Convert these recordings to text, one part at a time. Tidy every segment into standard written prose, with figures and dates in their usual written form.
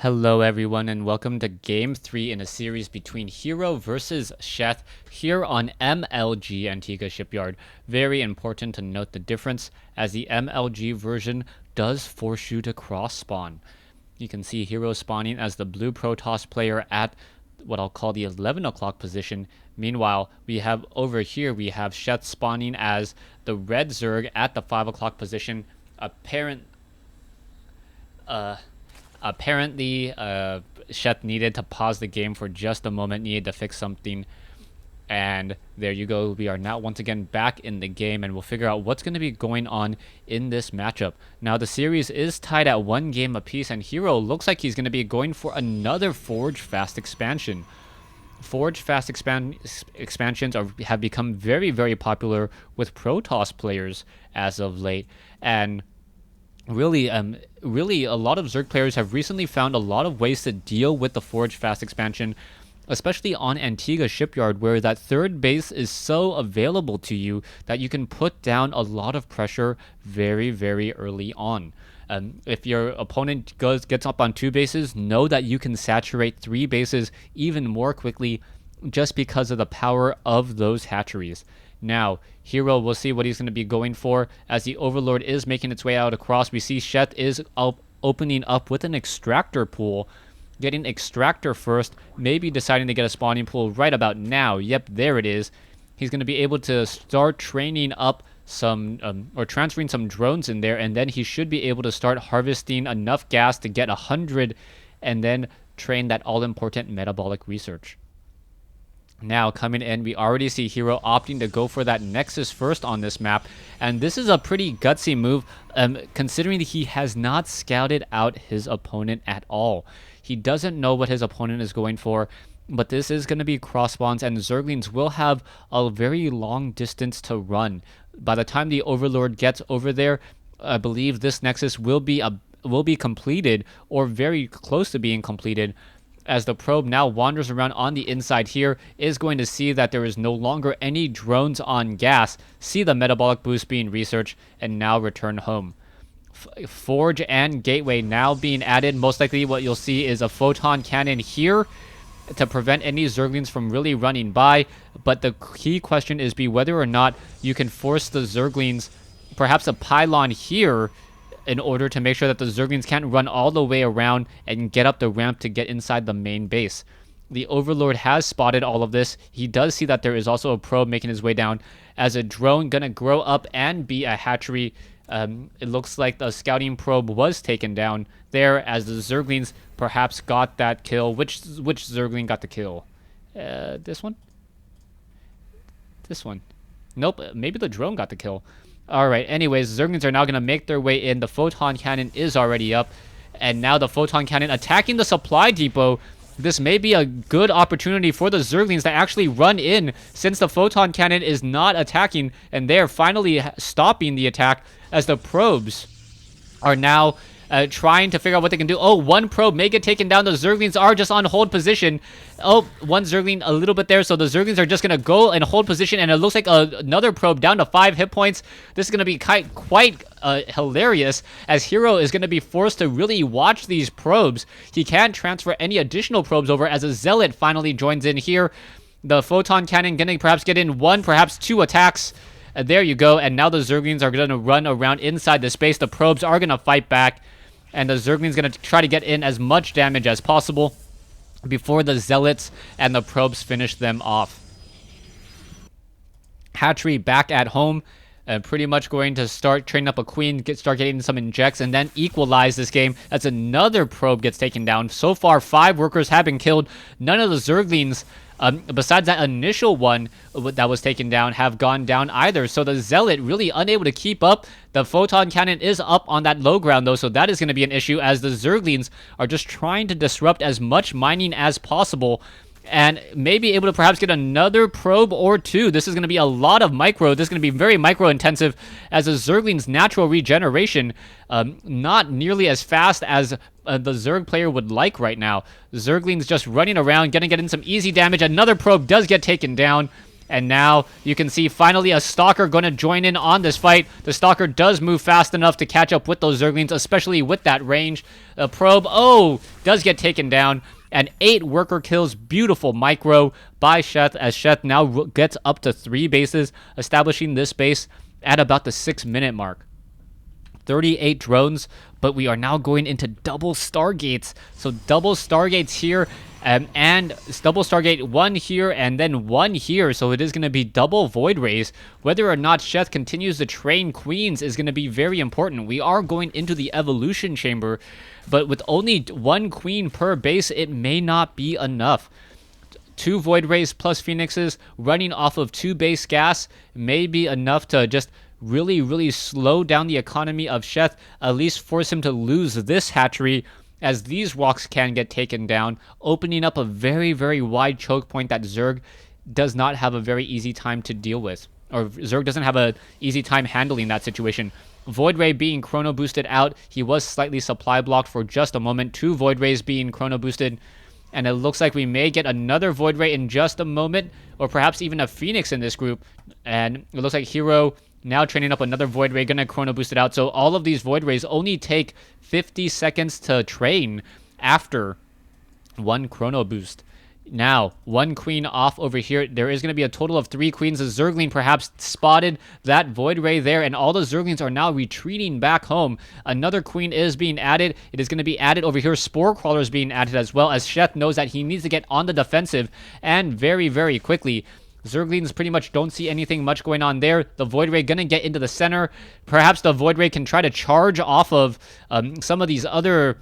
Hello everyone and welcome to Game 3 in a series between Hero versus Sheth here on MLG Antigua Shipyard. Very important to note the difference as the MLG version does force you to cross spawn. You can see Hero spawning as the blue Protoss player at what I'll call the 11 o'clock position. Meanwhile, we have over here, we have Sheth spawning as the red Zerg at the 5 o'clock position. Apparently, Sheth needed to pause the game for just a moment, needed to fix something. And there you go. We are now once again back in the game, and we'll figure out what's going to be going on in this matchup. Now, the series is tied at 1 game apiece, and Hero looks like he's going to be going for another Forge Fast expansion. Forge Fast expansions have become very, very popular with Protoss players as of late. And really, a lot of Zerg players have recently found a lot of ways to deal with the Forge Fast expansion, especially on Antigua Shipyard, where that third base is so available to you that you can put down a lot of pressure very, very early on. If your opponent gets up on 2 bases, know that you can saturate 3 bases even more quickly just because of the power of those hatcheries. Now, Hero, we'll see what he's going to be going for as the Overlord is making its way out across. We see Sheth is opening up with an extractor pool, getting extractor first, maybe deciding to get a spawning pool right about now. Yep, there it is. He's going to be able to start training up some, or transferring some drones in there, and then he should be able to start harvesting enough gas to get 100 and then train that all-important metabolic research. Now, coming in, we already see Hero opting to go for that Nexus first on this map, and this is a pretty gutsy move, considering that he has not scouted out his opponent at all. He doesn't know what his opponent is going for, but this is going to be cross spawns, and Zerglings will have a very long distance to run. By the time the Overlord gets over there, I believe this Nexus will be completed, or very close to being completed, as the probe now wanders around on the inside here, is going to see that there is no longer any drones on gas, see the metabolic boost being researched, and now return home. Forge and Gateway now being added. Most likely what you'll see is a photon cannon here to prevent any Zerglings from really running by, but the key question is whether or not you can force the Zerglings, perhaps a pylon here, in order to make sure that the Zerglings can't run all the way around and get up the ramp to get inside the main base. The Overlord has spotted all of this. He does see that there is also a probe making his way down as a drone gonna grow up and be a hatchery. It looks like the scouting probe was taken down there as the Zerglings perhaps got that kill. Which Zergling got the kill? This one? This one. Nope, maybe the drone got the kill. Alright, anyways, Zerglings are now going to make their way in. The photon cannon is already up, and now the photon cannon attacking the supply depot. This may be a good opportunity for the Zerglings to actually run in, since the photon cannon is not attacking, and they're finally stopping the attack as the probes are now trying to figure out what they can do. Oh, one probe may get taken down. The Zerglings are just on hold position. Oh, one Zergling a little bit there. So the Zerglings are just going to go and hold position. And it looks like another probe down to 5 hit points. This is going to be quite hilarious, as Hero is going to be forced to really watch these probes. He can't transfer any additional probes over as a Zealot finally joins in here. The photon cannon going to perhaps get in 1, perhaps 2 attacks. There you go. And now the Zerglings are going to run around inside the space. The probes are going to fight back. And the Zergling's going to try to get in as much damage as possible before the Zealots and the probes finish them off. Hatchery back at home. Pretty much going to start training up a queen, start getting some injects, and then equalize this game as another probe gets taken down. So far, 5 workers have been killed. None of the Zerglings, besides that initial one that was taken down, have gone down either. So the Zealot really unable to keep up. The photon cannon is up on that low ground though, so that is going to be an issue as the Zerglings are just trying to disrupt as much mining as possible and maybe able to perhaps get another probe or 2. This is going to be a lot of micro. This is going to be very micro intensive as the Zergling's natural regeneration not nearly as fast as the Zerg player would like right now. Zergling's just running around, getting some easy damage. Another probe does get taken down, And now you can see finally a Stalker going to join in on this fight. The Stalker does move fast enough to catch up with those Zerglings, especially with that range. A Probe, does get taken down. And 8 worker kills. Beautiful micro by Sheth, as Sheth now gets up to 3 bases, establishing this base at about the 6-minute mark. 38 drones, but we are now going into double Stargates. So double Stargates here, and double Stargate 1 here, and then 1 here. So it is going to be double Void Rays. Whether or not Sheth continues to train Queens is going to be very important. We are going into the Evolution Chamber, but with only 1 Queen per base, it may not be enough. 2 Void Rays plus Phoenixes running off of 2 base gas may be enough to just really slow down the economy of Sheth, at least force him to lose this hatchery, as these rocks can get taken down, opening up a very wide choke point that Zerg does not have a very easy time to deal with, or Zerg doesn't have an easy time handling that situation. Void Ray being chrono boosted out, he was slightly supply blocked for just a moment. 2 Void Rays being chrono boosted, and it looks like we may get another Void Ray in just a moment, or perhaps even a Phoenix in this group. And it looks like Hero now training up another Void Ray, gonna chrono boost it out. So all of these Void Rays only take 50 seconds to train after 1 chrono boost. Now, 1 queen off over here. There is going to be a total of 3 queens. The Zergling perhaps spotted that Void Ray there, and all the Zerglings are now retreating back home. Another queen is being added. It is going to be added over here. Spore Crawler is being added as well, as Sheth knows that he needs to get on the defensive, and very quickly. Zerglings pretty much don't see anything much going on there. The Void Ray gonna get into the center. Perhaps the Void Ray can try to charge off of some of these other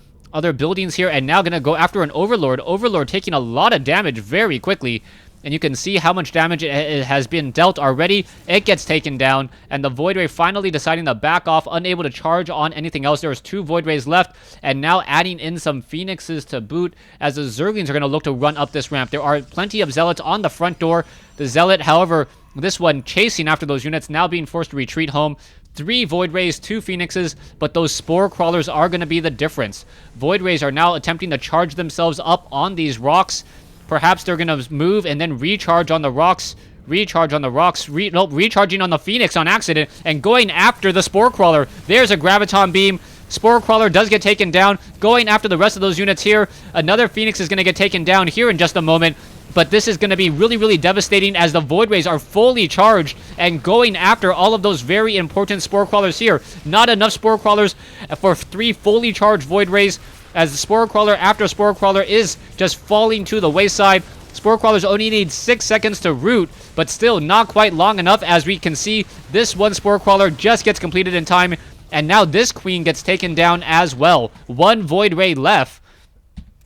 buildings here, and now gonna go after an Overlord. Overlord taking a lot of damage very quickly, and you can see how much damage it has been dealt already. It gets taken down, and the Void Ray finally deciding to back off, unable to charge on anything else. There's 2 Void Rays left, and now adding in some Phoenixes to boot, as the Zerglings are going to look to run up this ramp. There are plenty of Zealots on the front door. The Zealot, however, this one chasing after those units, now being forced to retreat home. 3 Void Rays, 2 Phoenixes, but those Spore Crawlers are going to be the difference. Void Rays are now attempting to charge themselves up on these rocks. Perhaps they're going to move and then recharge on the rocks. Recharging on the Phoenix on accident and going after the Spore Crawler. There's a Graviton Beam. Spore Crawler does get taken down. Going after the rest of those units here. Another Phoenix is going to get taken down here in just a moment. But this is going to be really devastating, as the Void Rays are fully charged and going after all of those very important Spore Crawlers here. Not enough Spore Crawlers for 3 fully charged Void Rays, as the Spore Crawler after Spore Crawler is just falling to the wayside. Spore Crawlers only need 6 seconds to root, but still not quite long enough, as we can see this 1 Spore Crawler just gets completed in time, and now this Queen gets taken down as well. 1 Void Ray left,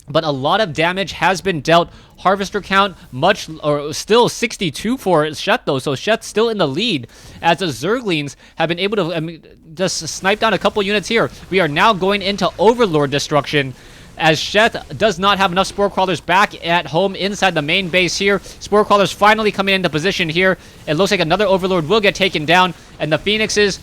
but a lot of damage has been dealt. Harvester count still 62 for Sheth though, so Sheth's still in the lead, as the Zerglings have been able to just snipe down a couple units here. We are now going into Overlord destruction, as Sheth does not have enough Spore Crawlers back at home inside the main base here. Spore Crawlers finally coming into position here. It looks like another Overlord will get taken down, and the Phoenixes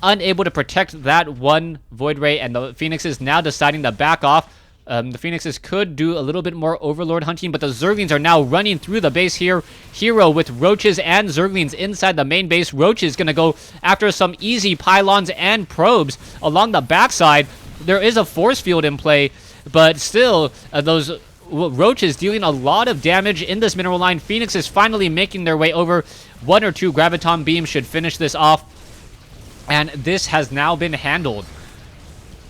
unable to protect that 1 Void Ray, and the Phoenixes now deciding to back off. The Phoenixes could do a little bit more Overlord hunting, but the Zerglings are now running through the base here. Hero with Roaches and Zerglings inside the main base. Roaches going to go after some easy pylons and probes along the backside. There is a force field in play, but still, those Roaches dealing a lot of damage in this mineral line. Phoenix is finally making their way over. 1 or 2 Graviton Beams should finish this off, and this has now been handled.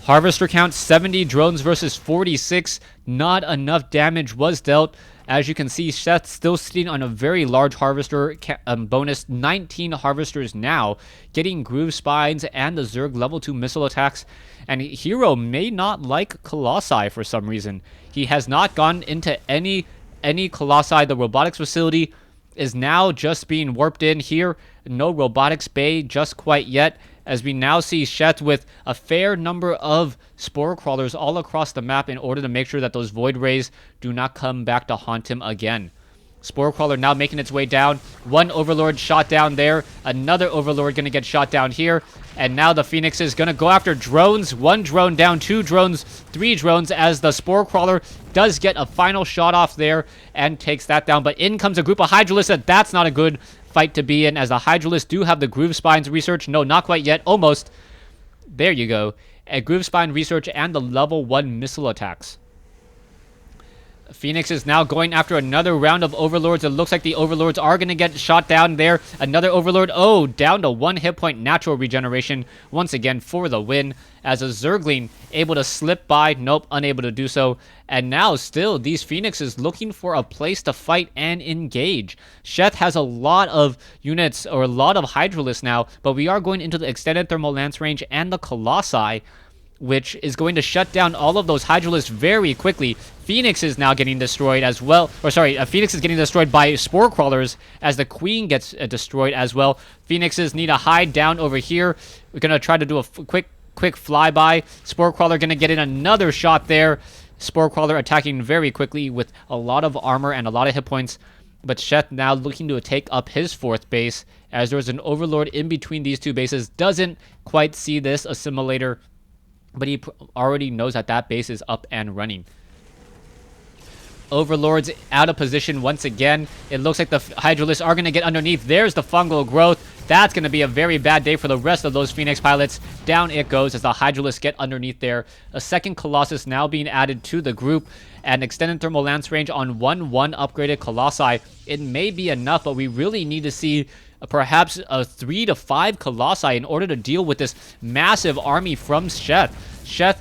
Harvester count 70 drones versus 46. Not enough damage was dealt. As you can see, Sheth still sitting on a very large Harvester bonus. 19 Harvesters now, getting Groove Spines and the Zerg level 2 missile attacks. And Hero may not like Colossi for some reason. He has not gone into any Colossi. The robotics facility is now just being warped in here. No robotics bay just quite yet, as we now see Sheth with a fair number of Spore Crawlers all across the map in order to make sure that those Void Rays do not come back to haunt him again. Spore Crawler now making its way down. One Overlord shot down there. Another Overlord going to get shot down here. And now the Phoenix is going to go after drones. One drone down, two drones, three drones, as the Spore Crawler does get a final shot off there and takes that down. But in comes a group of Hydralisks. That's not a good fight to be in, as the Hydralisks do have the Groove Spines research. No, not quite yet. Almost. There you go. A Groove Spine research and the level 1 missile attacks. Phoenix is now going after another round of Overlords. It looks like the Overlords are going to get shot down there. Another Overlord. Oh, down to 1 hit point natural regeneration once again for the win. As a Zergling able to slip by. Nope, unable to do so. And now still these Phoenixes looking for a place to fight and engage. Sheth has a lot of units or a lot of Hydralisks now. But we are going into the extended thermal lance range and the Colossi, which is going to shut down all of those Hydralisks very quickly. Phoenix is now getting destroyed as well. Or sorry, Phoenix is getting destroyed by Spore Crawlers as the Queen gets destroyed as well. Phoenixes need to hide down over here. We're going to try to do a quick flyby. Spore Crawler going to get in another shot there. Spore Crawler attacking very quickly with a lot of armor and a lot of hit points. But Sheth now looking to take up his 4th base, as there's an Overlord in between these two bases. Doesn't quite see this assimilator, but he already knows that that base is up and running. Overlords out of position once again. It looks like the Hydralisks are going to get underneath. There's the fungal growth. That's going to be a very bad day for the rest of those Phoenix pilots. Down it goes as the Hydralisks get underneath there. A second Colossus now being added to the group. And extended thermal lance range on 1/1 upgraded Colossi. It may be enough, but we really need to see perhaps a 3 to 5 Colossi in order to deal with this massive army from Sheth. Sheth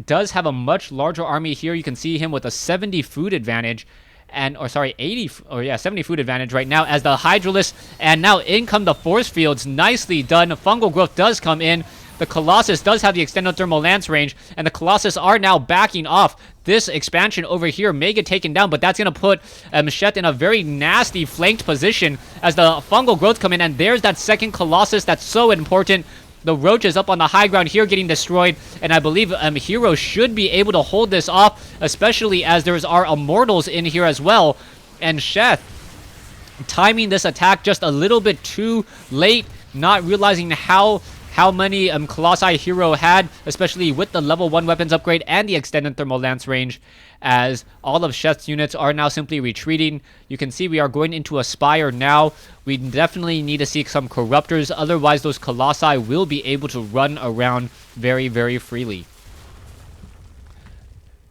does have a much larger army here. You can see him with a 70 food advantage. And, or sorry, 70 food advantage right now as the Hydralisks. And now in come the force fields. Nicely done. Fungal growth does come in. The Colossus does have the extended thermal lance range, and the Colossus are now backing off. This expansion over here may get taken down, but that's going to put Sheth in a very nasty flanked position as the fungal growth come in, and there's that second Colossus that's so important. The Roach is up on the high ground here getting destroyed, and I believe Hero should be able to hold this off, especially as there's our Immortals in here as well. And Sheth timing this attack just a little bit too late, not realizing how many Colossi Hero had, especially with the level 1 weapons upgrade and the extended thermal lance range, as all of Sheth's units are now simply retreating. You can see we are going into a Spire now. We definitely need to see some Corruptors, otherwise those Colossi will be able to run around very, very freely.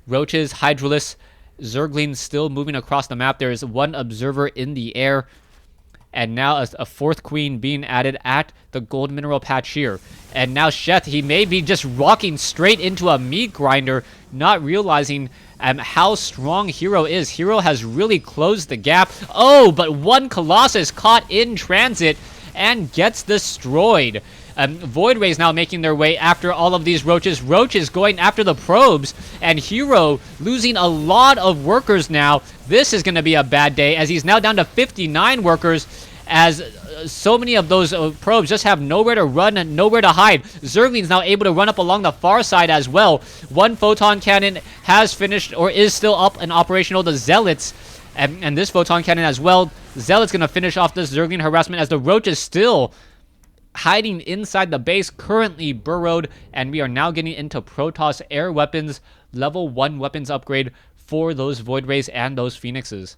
Roaches, Hydralisks, Zerglings still moving across the map. There is one observer in the air. And now a 4th Queen being added at the gold mineral patch here. And now Sheth, he may be just walking straight into a meat grinder, not realizing how strong Hero is. Hero has really closed the gap. Oh, but one Colossus caught in transit and gets destroyed. Void Rays now making their way after all of these Roaches. Roaches going after the probes, and Hero losing a lot of workers now. This is going to be a bad day, as he's now down to 59 workers, as so many of those probes just have nowhere to run and nowhere to hide. Zergling's now able to run up along the far side as well. One photon cannon has finished or is still up and operational. The Zealots, and this photon cannon as well. Zealot's going to finish off this Zergling harassment, as the Roach is still hiding inside the base, currently burrowed, and we are now getting into Protoss air weapons, level 1 weapons upgrade for those Void Rays and those Phoenixes.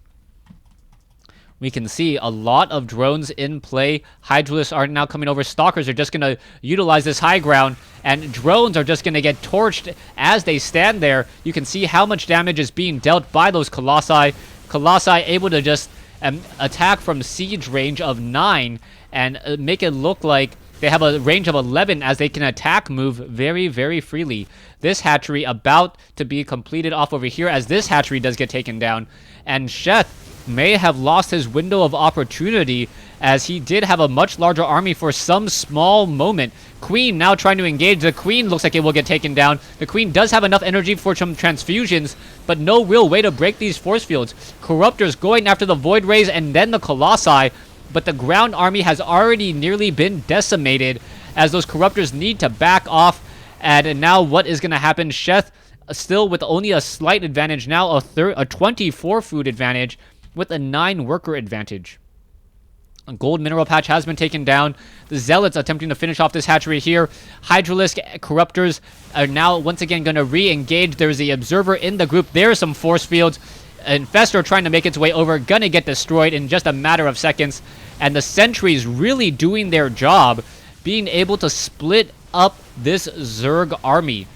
We can see a lot of drones in play. Hydralisks are now coming over. Stalkers are just going to utilize this high ground, and drones are just going to get torched as they stand there. You can see how much damage is being dealt by those Colossi. Colossi able to just attack from siege range of 9 and make it look like they have a range of 11, as they can attack move very, very freely. This hatchery about to be completed off over here, as this hatchery does get taken down. And Sheth may have lost his window of opportunity, as he did have a much larger army for some small moment. Queen now trying to engage. The Queen looks like it will get taken down. The Queen does have enough energy for some transfusions, but no real way to break these force fields. Corruptors going after the Void Rays and then the Colossi, but the ground army has already nearly been decimated, as those Corruptors need to back off. And now what is going to happen? Sheth still with only a slight advantage now, a 24 food advantage. with a 9 worker advantage. A gold mineral patch has been taken down. The Zealots attempting to finish off this hatchery here. Hydralisk Corruptors are now once again going to re-engage. There's the Observer in the group. There's some force fields. Infestor trying to make its way over. Gonna get destroyed in just a matter of seconds. And the Sentries really doing their job, being able to split up this Zerg army.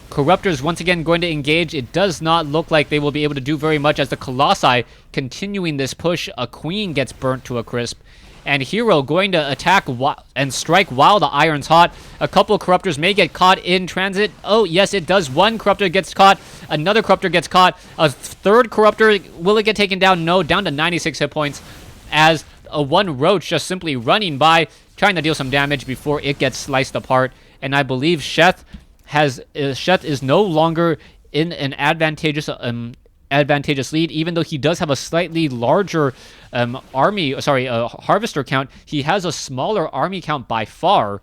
Corruptors once again going to engage. It does not look like they will be able to do very much as the Colossi continuing this push. A Queen gets burnt to a crisp. And Hero going to attack and strike while the iron's hot. A couple of Corruptors may get caught in transit. Oh, yes, it does. One Corruptor gets caught. Another Corruptor gets caught. A third Corruptor, will it get taken down? No, down to 96 hit points as a one Roach just simply running by, trying to deal some damage before it gets sliced apart. And I believe Sheth is no longer in an advantageous lead, even though he does have a slightly larger harvester count. He has a smaller army count by far,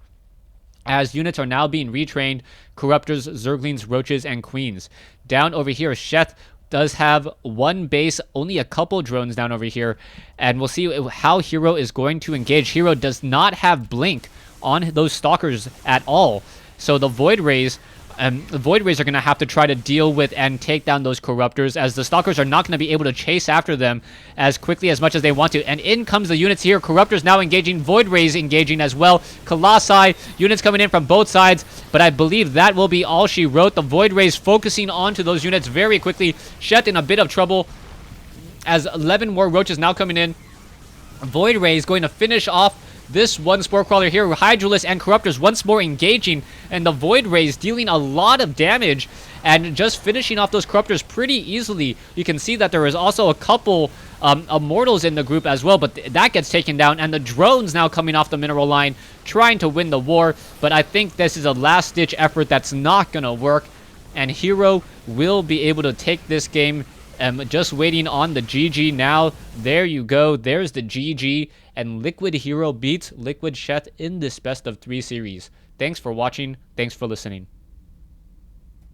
as units are now being retrained. Corruptors, Zerglings, Roaches, and Queens. Down over here, Sheth does have one base, only a couple drones down over here, and we'll see how Hero is going to engage. Hero does not have Blink on those Stalkers at all, so the Void Rays are going to have to try to deal with and take down those Corruptors, as the Stalkers are not going to be able to chase after them as quickly as much as they want to. And in comes the units here. Corruptors now engaging. Void Rays engaging as well. Colossi, units coming in from both sides. But I believe that will be all she wrote. The Void Rays focusing onto those units very quickly. Sheth in a bit of trouble as 11 more Roaches now coming in. Void Rays going to finish off this one Spore Crawler here. Hydralisk and Corruptors once more engaging, and the Void Rays dealing a lot of damage and just finishing off those Corruptors pretty easily. You can see that there is also a couple Immortals in the group as well, but that gets taken down, and the drones now coming off the mineral line trying to win the war. But I think this is a last-ditch effort that's not going to work, and Hero will be able to take this game. Just waiting on the GG now. There you go. There's the GG. And LiquidHero beats LiquidSheth in this best of 3 series. Thanks for watching. Thanks for listening.